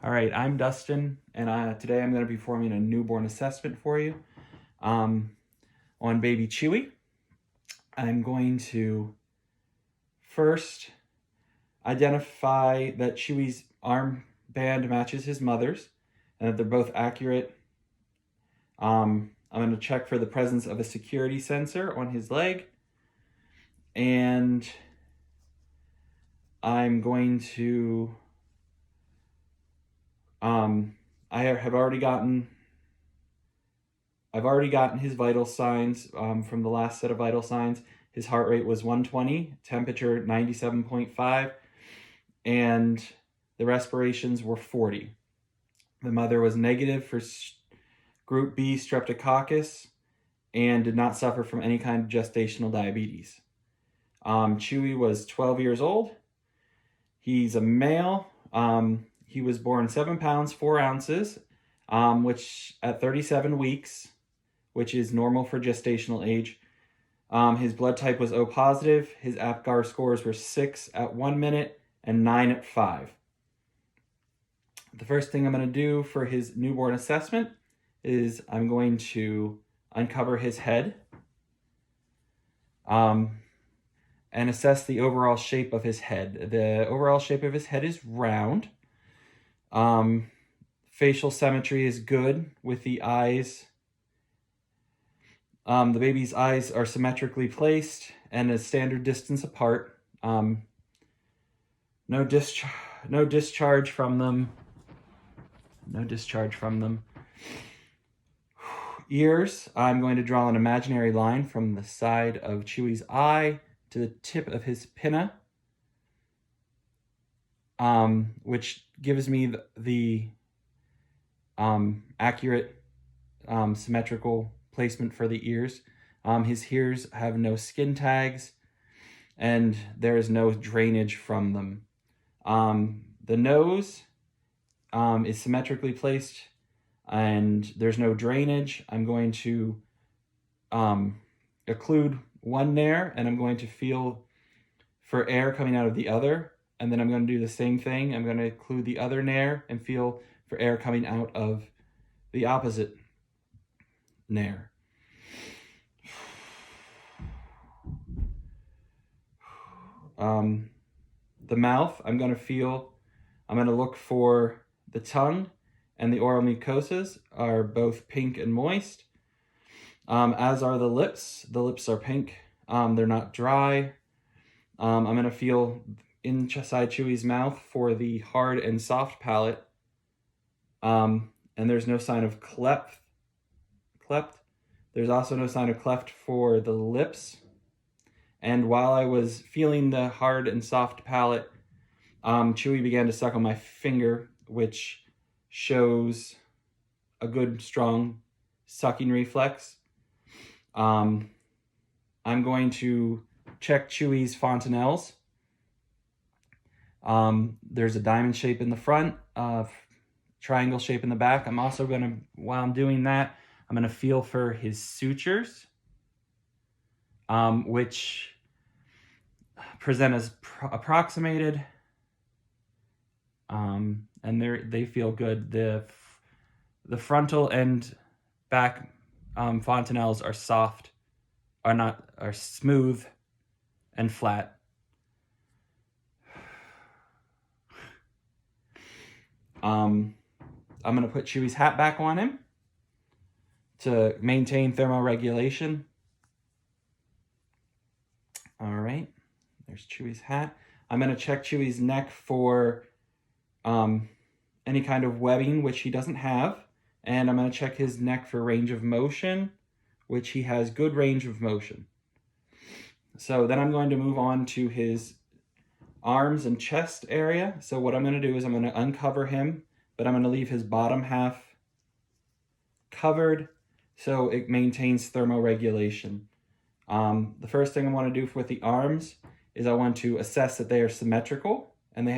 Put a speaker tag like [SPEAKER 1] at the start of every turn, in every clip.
[SPEAKER 1] All right, I'm Dustin, and today I'm going to be performing a newborn assessment for you on baby Chewy. I'm going to first identify that Chewy's armband matches his mother's and that they're both accurate. I'm going to check for the presence of a security sensor on his leg, and I'm going to I've already gotten his vital signs from the last set of vital signs. His heart rate was 120, temperature 97.5, and the respirations were 40. The mother was negative for group B streptococcus and did not suffer from any kind of gestational diabetes. Chewy was 12 years old. He's a male. He was born 7 pounds, 4 ounces, which at 37 weeks, which is normal for gestational age. His blood type was O positive. His APGAR scores were 6 at 1 minute and 9 at 5. The first thing I'm going to do for his newborn assessment is I'm going to uncover his head and assess the overall shape of his head. The overall shape of his head is round. Facial symmetry is good with the eyes. The baby's eyes are symmetrically placed and a standard distance apart. No discharge from them. Ears, I'm going to draw an imaginary line from the side of Chewy's eye to the tip of his pinna, which gives me the accurate symmetrical placement for the ears. His ears have no skin tags and there is no drainage from them. The nose is symmetrically placed and there's no drainage. I'm going to occlude one nair and I'm going to feel for air coming out of the other, and then I'm going to do the same thing. I'm going to occlude the other nair and feel for air coming out of the opposite nair. The mouth, I'm going to look for the tongue and the oral mucosas are both pink and moist, as are the lips. The lips are pink. They're not dry. I'm going to feel inside Chewy's mouth for the hard and soft palate. And there's no sign of cleft. There's also no sign of cleft for the lips. And while I was feeling the hard and soft palate, Chewy began to suck on my finger, which shows a good, strong sucking reflex. I'm going to check Chewy's fontanelles. There's a diamond shape in the front, triangle shape in the back. I'm also going to, while I'm doing that, I'm going to feel for his sutures, which present as approximated, and they feel good. The frontal and back fontanelles are soft, are smooth and flat. I'm going to put Chewy's hat back on him to maintain thermoregulation. All right, there's Chewy's hat. I'm going to check Chewy's neck for any kind of webbing, which he doesn't have. And I'm going to check his neck for range of motion, which he has good range of motion. So then I'm going to move on to his arms and chest area. So what I'm going to do is I'm going to uncover him, but I'm going to leave his bottom half covered so it maintains thermoregulation. The first thing I want to do with the arms is I want to assess that they are symmetrical and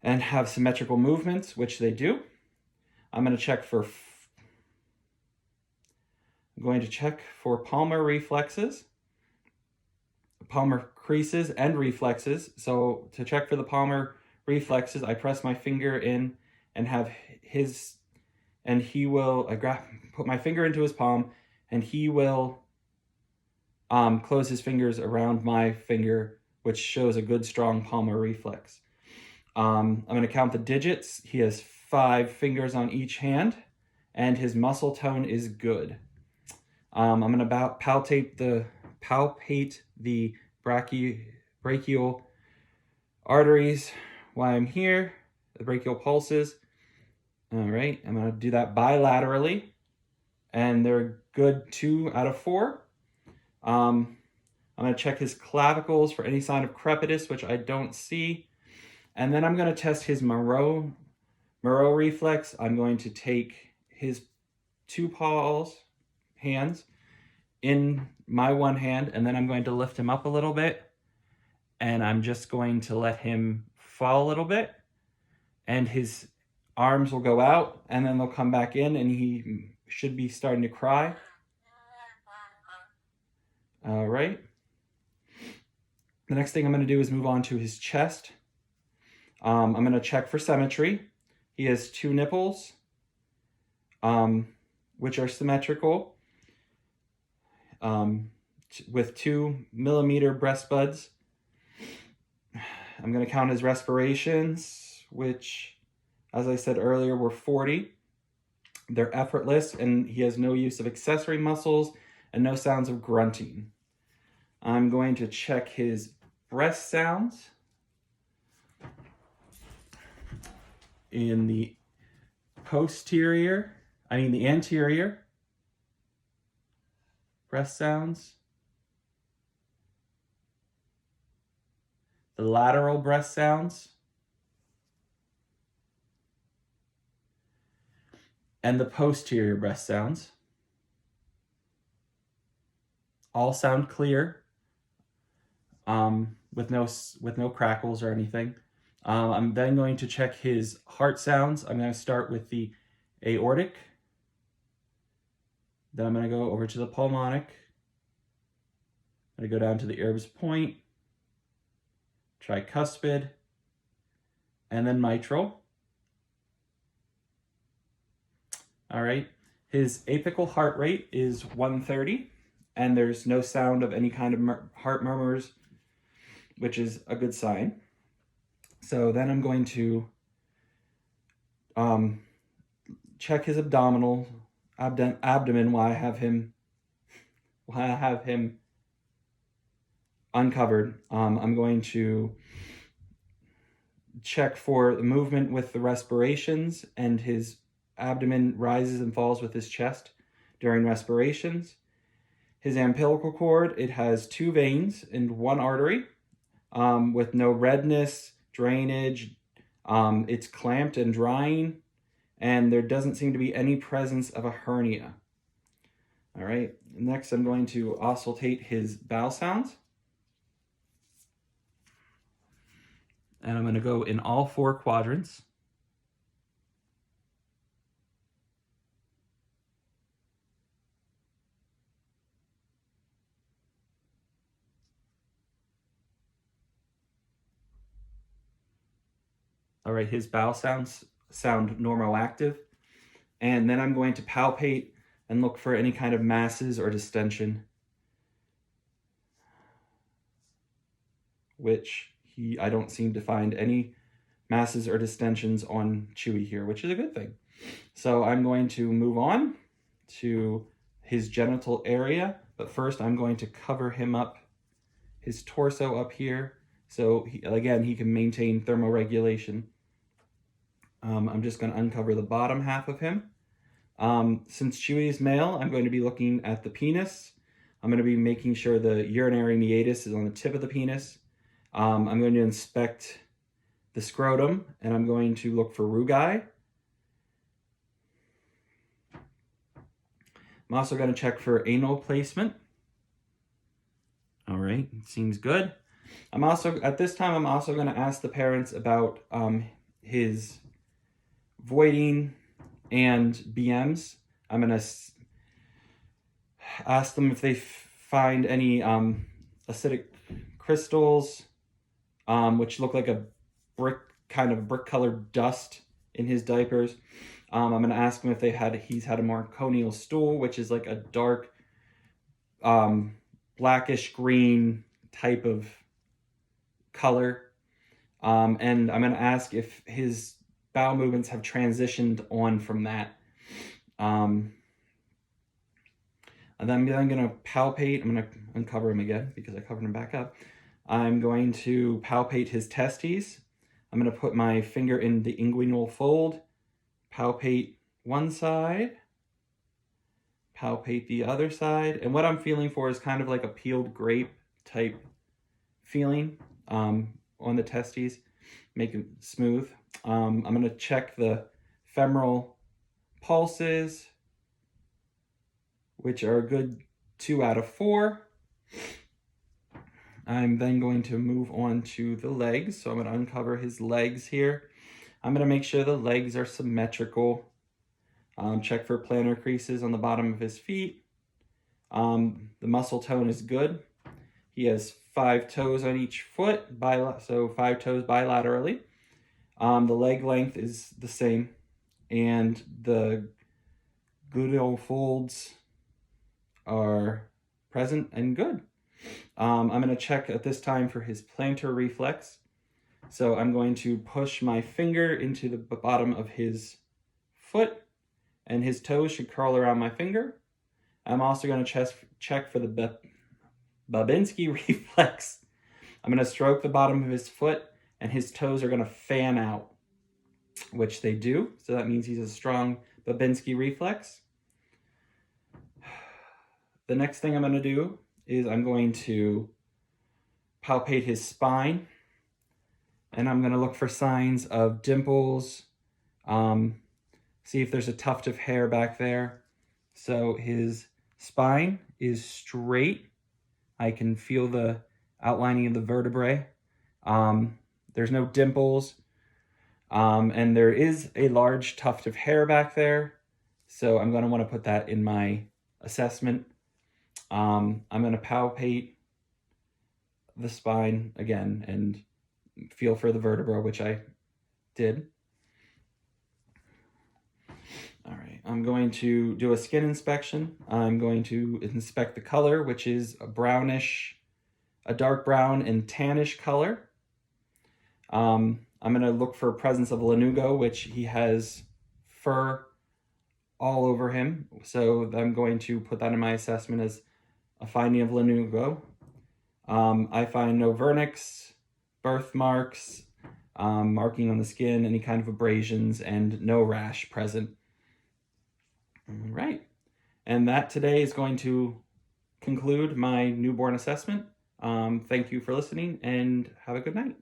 [SPEAKER 1] have symmetrical movements, which they do. I'm going to check for palmar reflexes, palmar creases and reflexes. So to check for the palmar reflexes, I press my finger in and have he will, put my finger into his palm, and he will close his fingers around my finger, which shows a good strong palmar reflex. I'm going to count the digits. He has 5 fingers on each hand, and his muscle tone is good. I'm going to palpate the brachial arteries while I'm here, the brachial pulses. All right, I'm going to do that bilaterally, and they're good 2 out of 4. I'm going to check his clavicles for any sign of crepitus, which I don't see. And then I'm going to test his Moreau reflex. I'm going to take his 2 hands in my one hand, and then I'm going to lift him up a little bit, and I'm just going to let him fall a little bit, and his arms will go out, and then they'll come back in, and he should be starting to cry. All right. The next thing I'm going to do is move on to his chest. I'm going to check for symmetry. He has 2 nipples, which are symmetrical, with 2 millimeter breast buds. I'm going to count his respirations, which, as I said earlier, were 40. They're effortless, and he has no use of accessory muscles and no sounds of grunting. I'm going to check his breath sounds in the anterior breath sounds, the lateral breath sounds, and the posterior breath sounds. All sound clear, with no crackles or anything. I'm then going to check his heart sounds. I'm going to start with the aortic. Then I'm going to go over to the pulmonic. I'm going to go down to the Erb's point, tricuspid, and then mitral. All right. His apical heart rate is 130, and there's no sound of any kind of heart murmurs, which is a good sign. So then I'm going to check his abdomen while I have him uncovered. I'm going to check for the movement with the respirations, and his abdomen rises and falls with his chest during respirations. His umbilical cord, it has 2 veins and 1 artery, with no redness, drainage. It's clamped and drying, and there doesn't seem to be any presence of a hernia. All right, next I'm going to auscultate his bowel sounds. And I'm going to go in all 4 quadrants. All right, his bowel sounds sound normoactive. And then I'm going to palpate and look for any kind of masses or distension, which I don't seem to find any masses or distensions on Chewy here, which is a good thing. So I'm going to move on to his genital area, but first I'm going to cover him up, his torso up here, so he can maintain thermoregulation. I'm just going to uncover the bottom half of him. Since Chewy is male, I'm going to be looking at the penis. I'm going to be making sure the urinary meatus is on the tip of the penis. I'm going to inspect the scrotum, and I'm going to look for rugae. I'm also going to check for anal placement. All right, seems good. At this time, I'm also going to ask the parents about his voiding and BMs. I'm going to ask them if they find any acidic crystals, which look like a brick kind of brick colored dust in his diapers. I'm going to ask him if he's had a meconial stool, which is like a dark blackish green type of color. And I'm going to ask if his bowel movements have transitioned on from that. And then I'm going to palpate. I'm going to uncover him again because I covered him back up. I'm going to palpate his testes. I'm going to put my finger in the inguinal fold, palpate one side, palpate the other side. And what I'm feeling for is kind of like a peeled grape type feeling on the testes, make it smooth. I'm going to check the femoral pulses, which are a good 2 out of 4. I'm then going to move on to the legs. So I'm going to uncover his legs here. I'm going to make sure the legs are symmetrical. Check for plantar creases on the bottom of his feet. The muscle tone is good. He has 5 toes on each foot, so 5 toes bilaterally. The leg length is the same, and the gluteal folds are present and good. I'm going to check at this time for his plantar reflex. So I'm going to push my finger into the bottom of his foot, and his toes should curl around my finger. I'm also going to check for the Babinski reflex. I'm going to stroke the bottom of his foot, and his toes are going to fan out, which they do. So that means he's a strong Babinski reflex. The next thing I'm going to do is I'm going to palpate his spine, and I'm going to look for signs of dimples, see if there's a tuft of hair back there. So his spine is straight. I can feel the outlining of the vertebrae. There's no dimples, and there is a large tuft of hair back there. So I'm going to want to put that in my assessment. I'm going to palpate the spine again and feel for the vertebra, which I did. All right, I'm going to do a skin inspection. I'm going to inspect the color, which is a dark brown and tannish color. I'm going to look for presence of lanugo, which he has fur all over him. So I'm going to put that in my assessment as a finding of lanugo. I find no vernix, birthmarks, marking on the skin, any kind of abrasions, and no rash present. All right. And that today is going to conclude my newborn assessment. Thank you for listening, and have a good night.